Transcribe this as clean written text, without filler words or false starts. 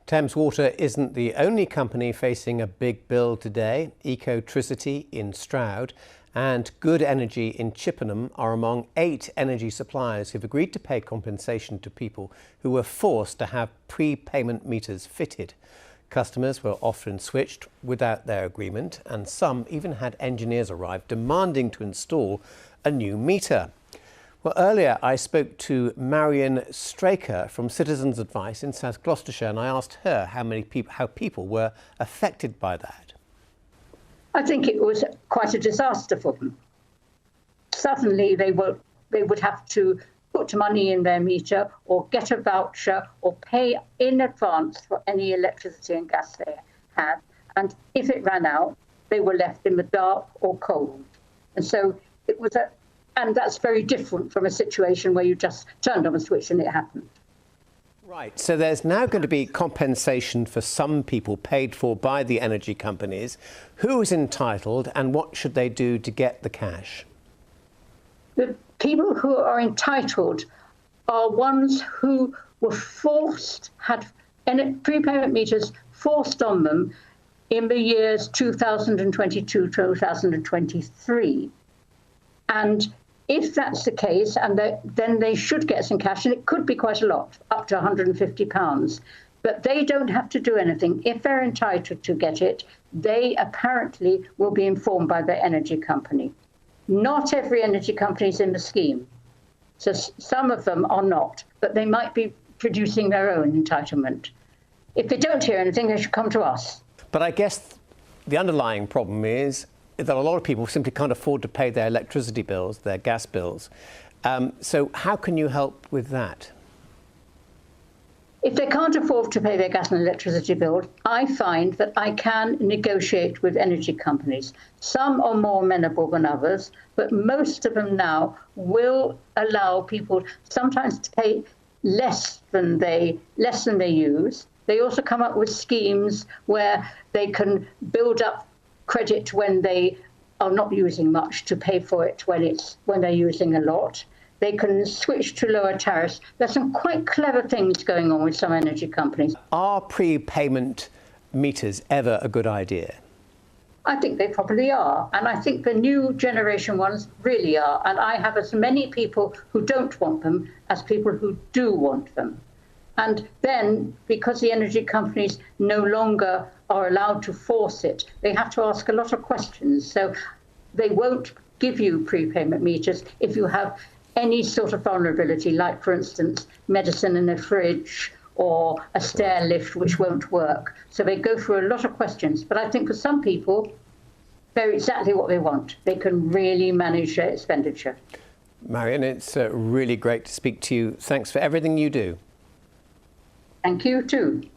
Thames Water isn't the only company facing a big bill today. Ecotricity in Stroud and Good Energy in Chippenham are among 8 energy suppliers who've agreed to pay compensation to people who were forced to have prepayment meters fitted. Customers were often switched without their agreement, and some even had engineers arrive demanding to install a new meter. Well, earlier I spoke to Marion from Citizens Advice in South Gloucestershire, and I asked her how people were affected by that. I think it was quite a disaster for them. Suddenly they would have to put money in their meter or get a voucher or pay in advance for any electricity and gas they had. And if it ran out, they were left in the dark or cold. And so it was and that's very different from a situation where you just turned on a switch and it happened. Right, so there's now going to be compensation for some people paid for by the energy companies. Who is entitled and what should they do to get the cash? The people who are entitled are ones who were had prepayment meters forced on them in the years 2022, 2023. And if that's the case, and then they should get some cash, and it could be quite a lot, up to £150. But they don't have to do anything. If they're entitled to get it, they apparently will be informed by their energy company. Not every energy company is in the scheme. So some of them are not, but they might be producing their own entitlement. If they don't hear anything, they should come to us. But I guess the underlying problem is that a lot of people simply can't afford to pay their electricity bills, their gas bills. So how can you help with that? If they can't afford to pay their gas and electricity bills, I find that I can negotiate with energy companies. Some are more amenable than others, but most of them now will allow people sometimes to pay less than they use. They also come up with schemes where they can build up credit when they are not using much to pay for it when they're using a lot. They can switch to lower tariffs. There's some quite clever things going on with some energy companies. Are prepayment meters ever a good idea? I think they probably are. And I think the new generation ones really are. And I have as many people who don't want them as people who do want them. And then, because the energy companies no longer are allowed to force it, they have to ask a lot of questions. So they won't give you prepayment meters if you have any sort of vulnerability, like, for instance, medicine in a fridge or a stair lift which won't work. So they go through a lot of questions. But I think for some people, they're exactly what they want. They can really manage their expenditure. Marion, it's really great to speak to you. Thanks for everything you do. Thank you too.